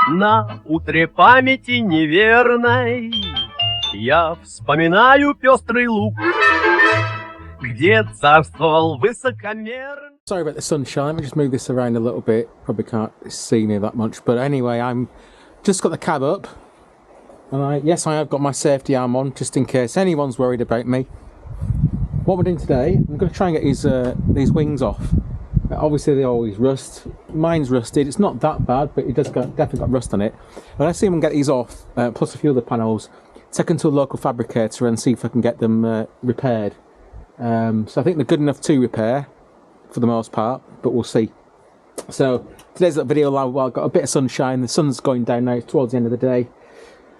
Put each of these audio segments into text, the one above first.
На утре памяти неверной я вспоминаю пестрый луг, где царствовал высокомерный. Sorry about the sunshine, let me just move this around a little bit. Probably can't see me that much, but anyway, I'm just got the cab up, and yes, I have got my safety arm on, just in case anyone's worried about me. What we're doing today, I'm going to try and get these wings off. Obviously they always rust. Mine's rusted, it's not that bad, but it does definitely got rust on it. But let's see if we can get these off, plus a few other panels, take them to a local fabricator and see if I can get them repaired. So I think they're good enough to repair for the most part, but we'll see. So today's video, well, I've got a bit of sunshine, the sun's going down now, it's towards the end of the day,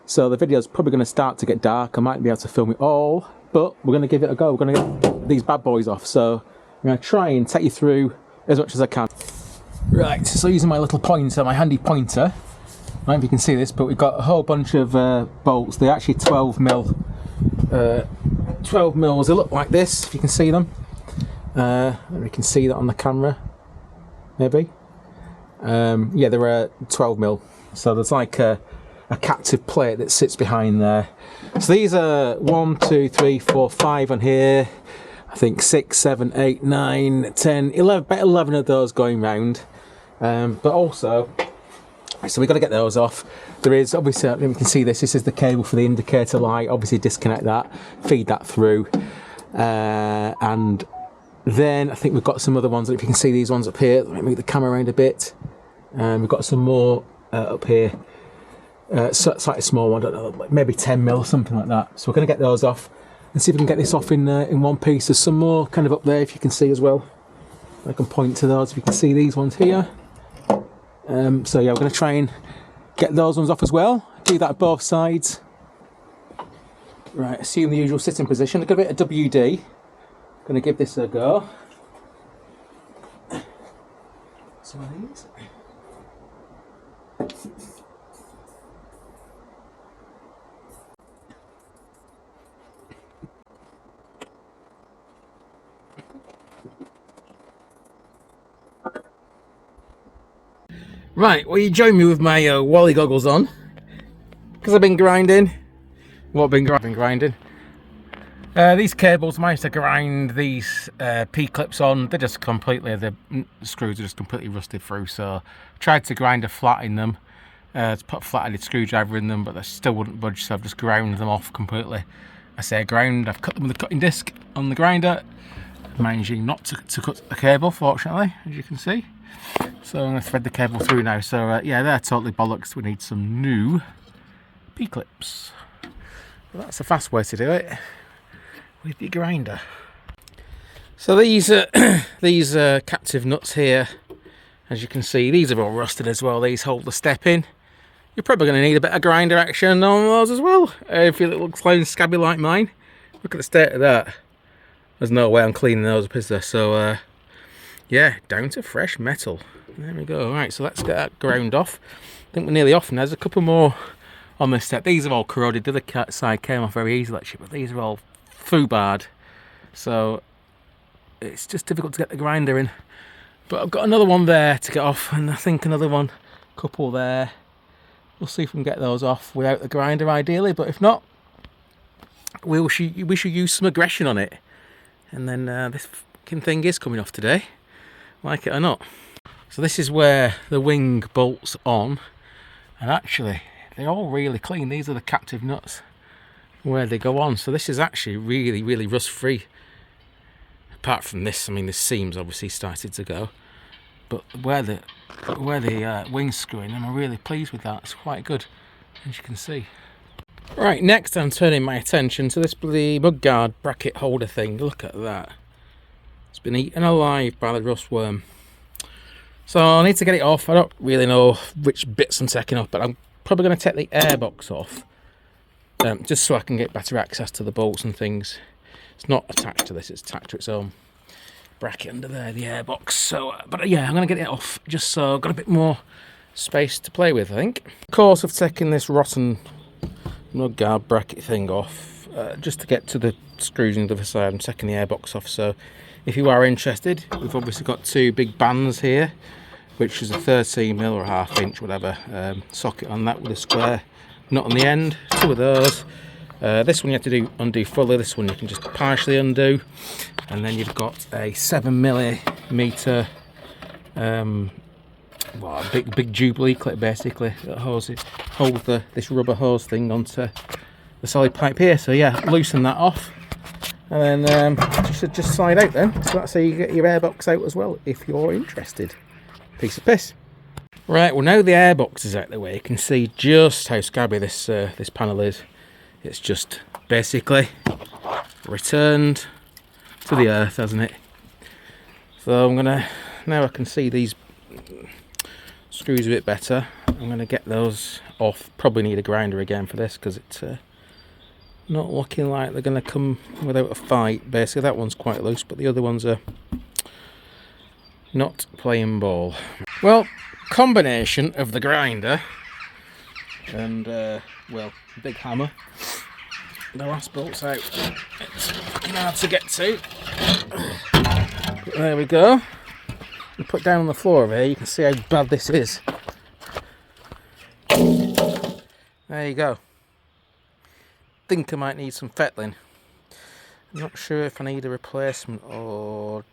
so the video's probably going to start to get dark. I might be able to film it all, but we're going to give it a go. We're going to get these bad boys off, so I'm going to try and take you through as much as I can. Right, so using my little pointer, my handy pointer, I don't know if you can see this, but we've got a whole bunch of bolts. They're actually 12mm. 12mm, they look like this, if you can see them. You can see that on the camera, maybe. Yeah, they're 12mm. So there's like a captive plate that sits behind there. So these are 1, 2, 3, 4, 5 on here. I think 6, 7, 8, 9, 10, 11, about 11 of those going round. But also, so we've got to get those off. There is obviously, you can see this is the cable for the indicator light. Obviously disconnect that, feed that through. And then I think we've got some other ones. If you can see these ones up here, let me move the camera around a bit. We've got some more up here. Slightly small one, I don't know, maybe 10mm or something like that. So we're going to get those off and see if we can get this off in one piece. There's some more kind of up there, if you can see as well. I can point to those if you can see these ones here. So yeah, we're going to try and get those ones off as well. Do that at both sides. Right, assume the usual sitting position. I've got a bit of WD. Going to give this a go. Some of these. Right, well, you join me with my Wally goggles on, because I've been grinding. What I've been grinding? These cables, I managed to grind these P-clips on. They're just completely, the screws are just completely rusted through, so I tried to grind a flat in them, to put a flat-headed screwdriver in them, but they still wouldn't budge, so I've just ground them off completely. I say ground, I've cut them with a cutting disc on the grinder, managing not to cut the cable, fortunately, as you can see. So I'm going to thread the cable through now. So yeah, they're totally bollocks. We need some new P-clips. Well, that's a fast way to do it with your grinder. So these captive nuts here, as you can see, these are all rusted as well. These hold the step in. You're probably going to need a bit of grinder action on those as well. If your little clown scabby like mine, look at the state of that. There's no way I'm cleaning those up, is there? So yeah, down to fresh metal. There we go. Right, so let's get that ground off. I think we're nearly off now. There's a couple more on this step. These are all corroded. The other side came off very easily actually, but these are all foobarred. So it's just difficult to get the grinder in. But I've got another one there to get off, and I think another one, couple there. We'll see if we can get those off without the grinder ideally, but if not, we should use some aggression on it. And then this fucking thing is coming off today, like it or not. So this is where the wing bolts on, and actually they're all really clean. These are the captive nuts where they go on. So this is actually really rust free. Apart from this, I mean, the seams obviously started to go, but where the wings screw in, I'm really pleased with that. It's quite good, as you can see. Right, next I'm turning my attention to this bloody mudguard bracket holder thing. Look at that. It's been eaten alive by the rust worm. So I need to get it off. I don't really know which bits I'm taking off, but I'm probably going to take the airbox off, just so I can get better access to the bolts and things. It's not attached to this, it's attached to its own bracket under there, the airbox. So, but yeah, I'm going to get it off just so I've got a bit more space to play with, I think. Of course, I've taken this rotten mudguard bracket thing off, just to get to the screws on the other side. I'm taking the airbox off, so if you are interested, we've obviously got two big bands here. which is a 13mm or a 1/2 inch, whatever, socket on that with a square nut on the end. 2 of those. This one you have to undo fully, this one you can just partially undo. And then you've got a 7mm well, a big Jubilee clip basically that holds this rubber hose thing onto the solid pipe here. So yeah, loosen that off, and then just slide out then. So that's how you get your airbox out as well, if you're interested. Piece of piss. Right, well now the airbox is out of the way, you can see just how scabby this panel is. It's just basically returned to the earth, hasn't it? So now I can see these screws a bit better. I'm going to get those off. Probably need a grinder again for this because it's not looking like they're going to come without a fight. Basically that one's quite loose, but the other ones are not playing ball. Well, combination of the grinder and well, big hammer. The last bolt's out. It's fucking hard to get to. But there we go. You put down on the floor of here, you can see how bad this is. There you go. Think I might need some fettling. I'm not sure if I need a replacement or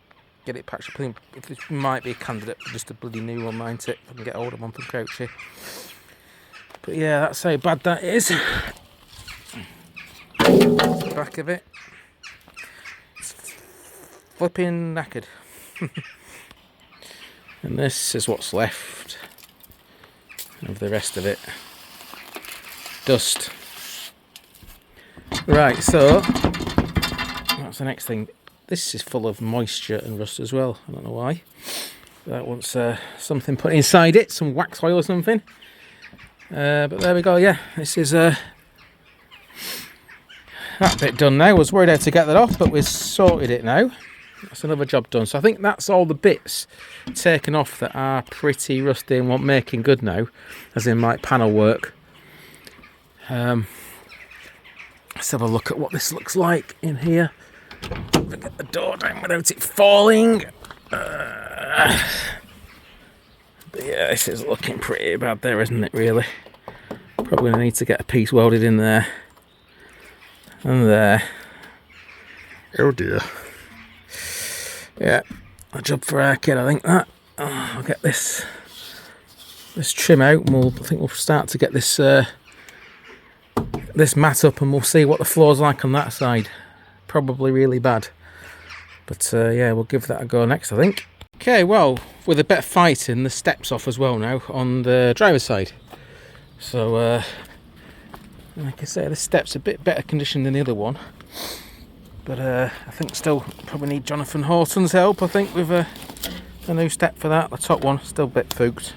get it patched up. It might be a candidate for just a bloody new one, mightn't it? If I can get hold of one from Crouchy. But yeah, that's how bad that is. The back of it. It's flipping knackered. And this is what's left of the rest of it. Dust. Right, so that's the next thing. This is full of moisture and rust as well. I don't know why. That wants something put inside it, some wax oil or something. But there we go. Yeah, this is that bit done now. I was worried how to get that off, but we've sorted it now. That's another job done. So I think that's all the bits taken off that are pretty rusty and want making good now, as in like panel work. Let's have a look at what this looks like in here. Get the door down without it falling. But yeah, this is looking pretty bad there, isn't it, really? Probably going to need to get a piece welded in there. And there. Oh dear. Yeah, a job for our kid, I think that. I'll get this trim out, and I think we'll start to get this this mat up, and we'll see what the floor's like on that side. Probably really bad, but yeah, we'll give that a go next, I think. Okay, well, with a bit of fighting, the steps off as well now on the driver's side. So, like I say, the step's a bit better condition than the other one. But I think still probably need Jonathan Horton's help, I think, with a new step for that. The top one, still a bit fooked.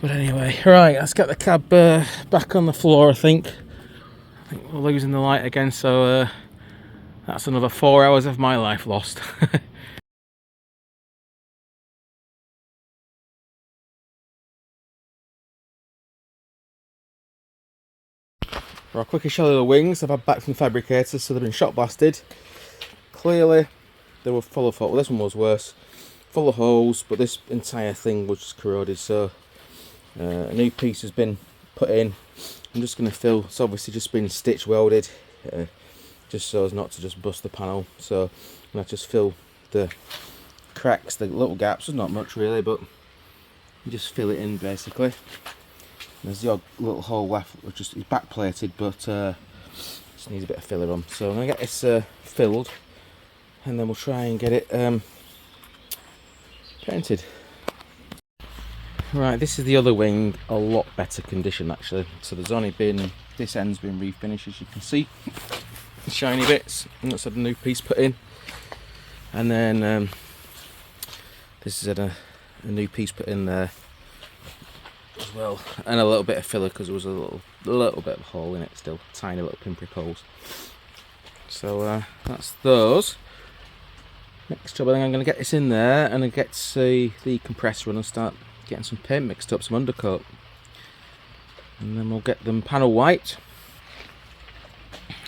But anyway, right, let's get the cab back on the floor, I think. I think we're losing the light again, so that's another 4 hours of my life lost. I'll quickly show you the wings I've had back from the fabricator, so they've been shot blasted. Clearly they were full of holes. Well, this one was worse, full of holes, but this entire thing was just corroded, so a new piece has been put in. I'm just going to fill, it's obviously just been stitch welded, just so as not to just bust the panel, so I'm going to just fill the cracks, the little gaps. There's not much really, but you just fill it in basically. There's the odd little hole left, which is backplated, but just needs a bit of filler on. So I'm going to get this filled, and then we'll try and get it painted. Right, this is the other wing, a lot better condition actually. So there's only been, this end's been refinished, as you can see. Shiny bits, and that's had a new piece put in. And then this is had a new piece put in there as well, and a little bit of filler because there was a little bit of a hole in it still, tiny little pinprick holes. So that's those. Next job, I think I'm going to get this in there and get the compressor on and start getting some paint mixed up, some undercoat, and then we'll get them panel white.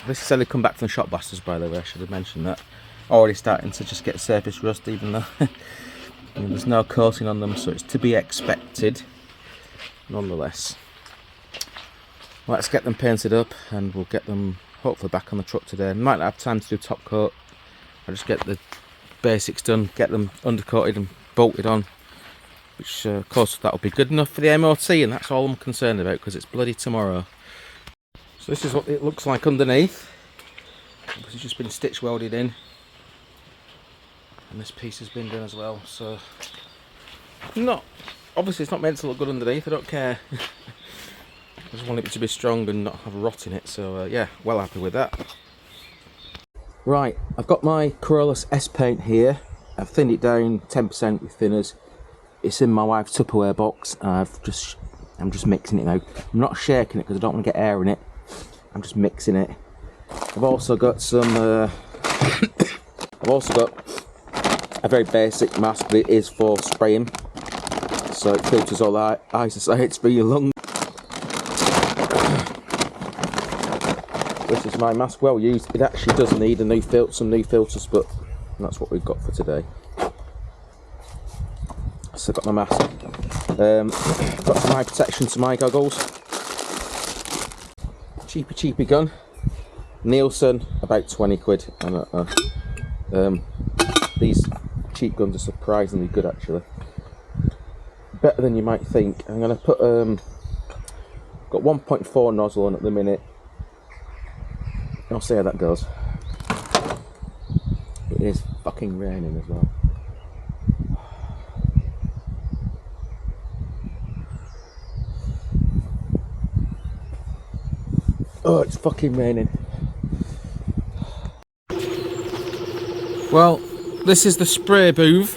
This is how they come back from the shop blasters, by the way. I should have mentioned that. Already starting to just get surface rust, even though And there's no coating on them, so it's to be expected nonetheless. Let's get them painted up and we'll get them hopefully back on the truck today. Might not have time to do top coat. I'll just get the basics done, get them undercoated and bolted on, which of course that'll be good enough for the MOT, and that's all I'm concerned about because it's bloody tomorrow. So this is what it looks like underneath. It's just been stitch welded in, and this piece has been done as well. So obviously it's not meant to look good underneath, I don't care. I just want it to be strong and not have rot in it, so yeah, well happy with that. Right, I've got my Corollas S paint here. I've thinned it down 10% with thinners. It's in my wife's Tupperware box. I'm just mixing it now. I'm not shaking it because I don't want to get air in it. I'm just mixing it. I've also got some I've also got a very basic mask, but it is for spraying, so it filters all the isociates through your lungs. This is my mask, well used. It actually does need some new filters, but that's what we've got for today. So I've got my mask. Got some habitation to my goggles. Cheapy gun. Nielsen, about 20 quid. These cheap guns are surprisingly good actually. Better than you might think. I'm going to put got 1.4 nozzle on at the minute. I'll see how that goes. It is fucking raining as well. Oh, it's fucking raining. Well, this is the spray booth.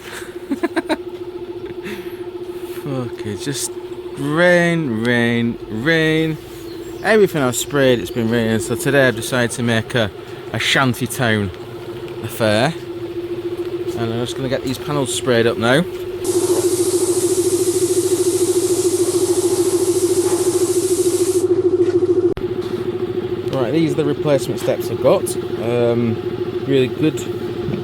Fuck it, just rain. Everything I've sprayed, it's been raining, so today I've decided to make a shanty town affair. And I'm just going to get these panels sprayed up now. Right, these are the replacement steps I've got. Really good,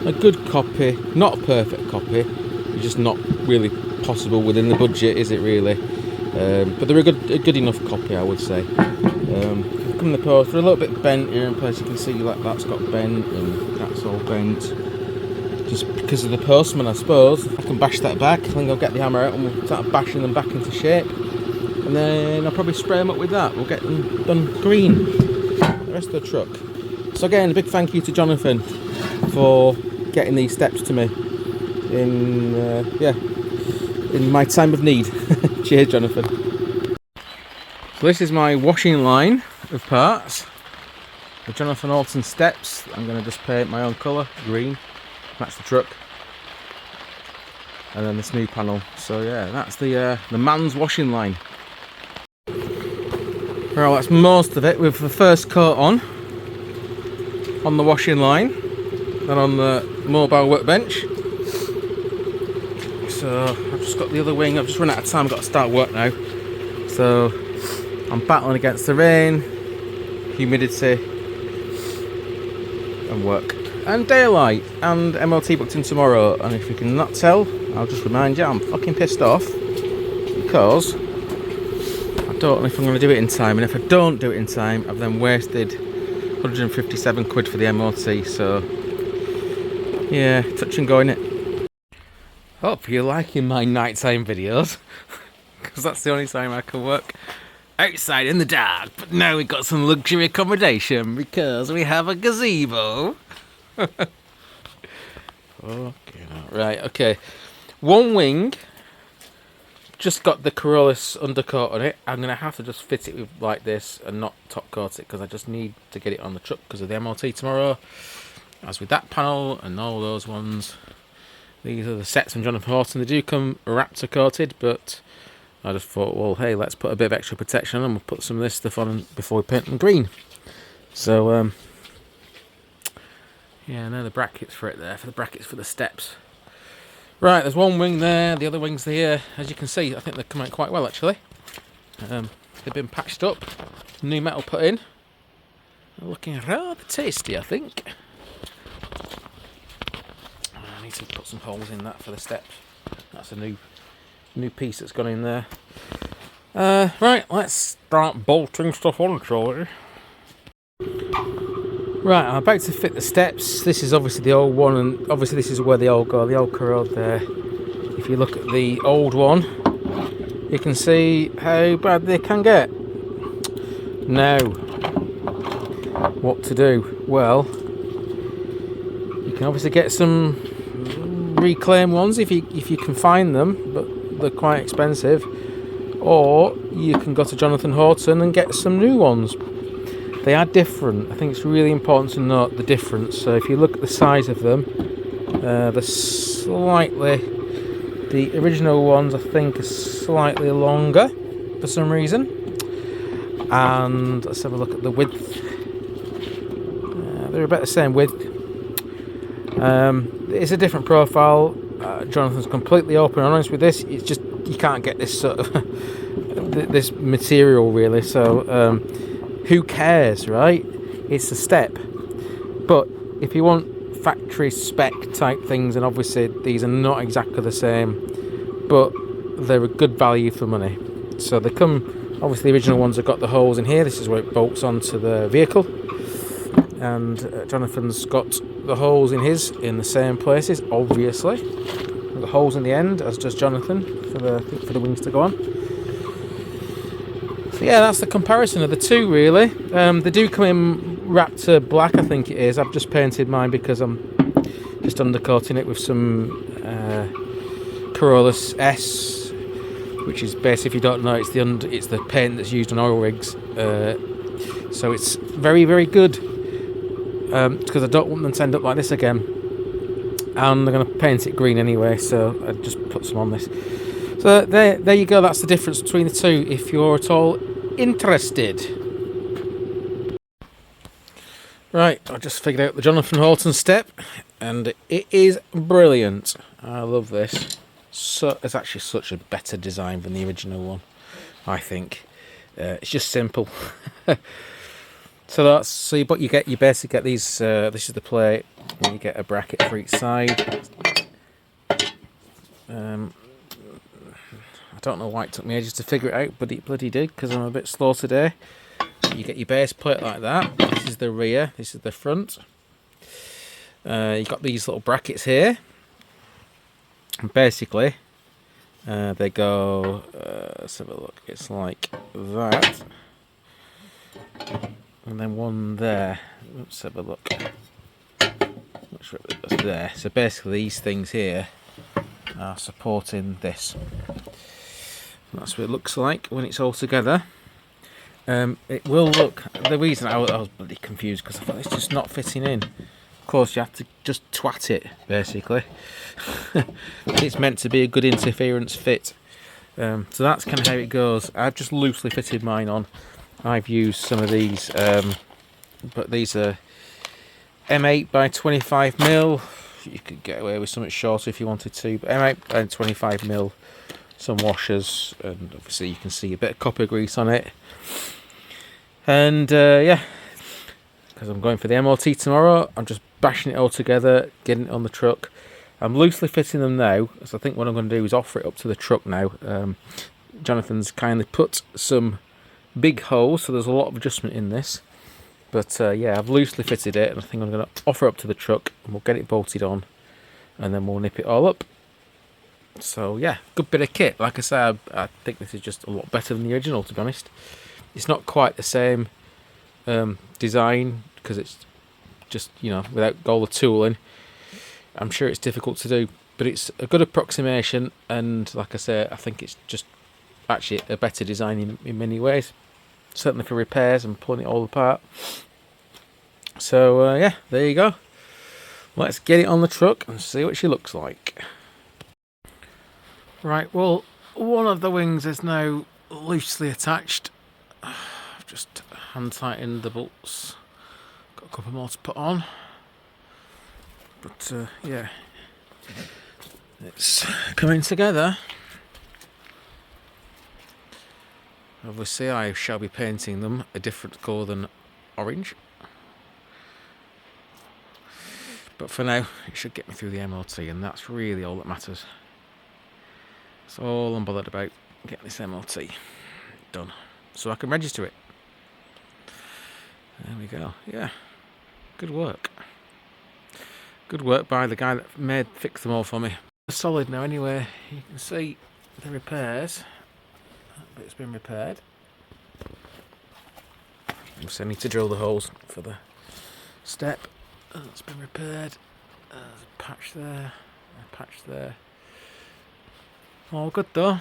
a good copy, not a perfect copy. It's just not really possible within the budget, is it really? But they're a good enough copy, I would say. Come in the post, they're a little bit bent here in place. You can see like that's got bent and that's all bent. Just because of the postman, I suppose. I can bash that back. I think I'll get the hammer out and we'll start bashing them back into shape. And then I'll probably spray them up with that. We'll get them done green. The rest of the truck. So again, a big thank you to Jonathan for getting these steps to me in my time of need. Cheers, Jonathan. So this is my washing line of parts. The Jonathan Horton steps. I'm going to just paint my own colour, green. Match the truck. And then this new panel. So yeah, that's the man's washing line. Well, that's most of it with the first coat on the washing line, then on the mobile workbench. So I've just got the other wing. I've just run out of time. I've got to start work now. So I'm battling against the rain, humidity, and work. And daylight, and MOT booked in tomorrow. And if you can not tell, I'll just remind you, I'm fucking pissed off because I don't know if I'm going to do it in time. And if I don't do it in time, I've then wasted 157 quid for the MOT. So yeah, touch and go in it. Hope you're liking my nighttime videos, because that's the only time I can work outside in the dark. But now we've got some luxury accommodation because we have a gazebo. Right, okay. One wing just got the Corollas undercoat on it. I'm going to have to just fit it with like this and not top coat it because I just need to get it on the truck because of the MOT tomorrow. As with that panel and all those ones. These are the sets from Jonathan Horton. They do come Raptor coated, but I just thought, well, hey, let's put a bit of extra protection on and we'll put some of this stuff on before we paint them green. So, yeah, no, the brackets for it there, for the brackets for the steps. Right, there's one wing there, the other wing's here. As you can see, I think they've come out quite well, actually. They've been patched up, new metal put in. They're looking rather tasty, I think. I need to put some holes in that for the steps. That's a new piece that's gone in there. Right, let's start bolting stuff on, shall we? Right, I'm about to fit the steps. This is obviously the old one, and obviously this is where they all go, the old corrode there. If you look at the old one, you can see how bad they can get. Now, what to do? Well, you can obviously get some reclaimed ones if you can find them, but they're quite expensive. Or you can go to Jonathan Horton and get some new ones. They are different. I think it's really important to note the difference. So if you look at the size of them, they're slightly... The original ones, I think, are slightly longer for some reason. And let's have a look at the width. They're about the same width. It's a different profile. Jonathan's completely open and honest with this. It's just you can't get this sort of this material really. So who cares, right? It's a step. But if you want factory spec type things, and obviously these are not exactly the same, but they're a good value for money. So they come, obviously the original ones have got the holes in here. This is where it bolts onto the vehicle, and Jonathan's got the holes in his in the same places, obviously. The holes in the end, as does Jonathan, for the wings to go on. So yeah, that's the comparison of the two really. They do come in Raptor black, I think it is. I've just painted mine because I'm just undercoating it with some Corolla S, which is basically, if you don't know, it's the paint that's used on oil rigs. So it's very, very good, because I don't want them to end up like this again. And I'm going to paint it green anyway, so I just put some on this. So there you go. That's the difference between the two, if you're at all interested. Right, I just figured out the Jonathan Horton step, and it is brilliant. I love this. So it's actually such a better design than the original one, I think. It's just simple. But you basically get these. This is the plate, and you get a bracket for each side. I don't know why it took me ages to figure it out, but it bloody did, because I'm a bit slow today. You get your base plate like that. This is the rear, this is the front. You've got these little brackets here, and basically they go, let's have a look, it's like that, and then one there. Let's have a look. That's there. So basically these things here are supporting this. And that's what it looks like when it's all together. It will look, the reason I was bloody confused, because I thought it's just not fitting in. Of course, you have to just twat it, basically. It's meant to be a good interference fit. So that's kind of how it goes. I've just loosely fitted mine on. I've used some of these, but these are M8 by 25mm. You could get away with something shorter if you wanted to, but M8 by 25mm. Some washers, and obviously you can see a bit of copper grease on it. And yeah, because I'm going for the MOT tomorrow, I'm just bashing it all together, getting it on the truck. I'm loosely fitting them now, so I think what I'm going to do is offer it up to the truck now. Jonathan's kindly put some big holes, so there's a lot of adjustment in this. But yeah, I've loosely fitted it, and I think I'm going to offer it up to the truck, and we'll get it bolted on, and then we'll nip it all up. So yeah, good bit of kit. Like I said, I think this is just a lot better than the original, to be honest. It's not quite the same design, because it's just, you know, without all the tooling. I'm sure it's difficult to do, but it's a good approximation, and like I say, I think it's just actually a better design in many ways. Certainly for repairs and pulling it all apart. So yeah, there you go. Let's get it on the truck and see what she looks like. Right, well, one of the wings is now loosely attached. I've just hand tightened the bolts. Got a couple more to put on. But yeah, it's coming together. Obviously I shall be painting them a different colour than orange. But for now, it should get me through the MOT, and that's really all that matters. That's all I'm bothered about, getting this MOT done so I can register it. There we go. Yeah, good work. Good work by the guy that fixed them all for me. It's solid now anyway. You can see the repairs. That bit's been repaired. So I need to drill the holes for the step. That's been repaired. There's a patch there. A patch there. All good though.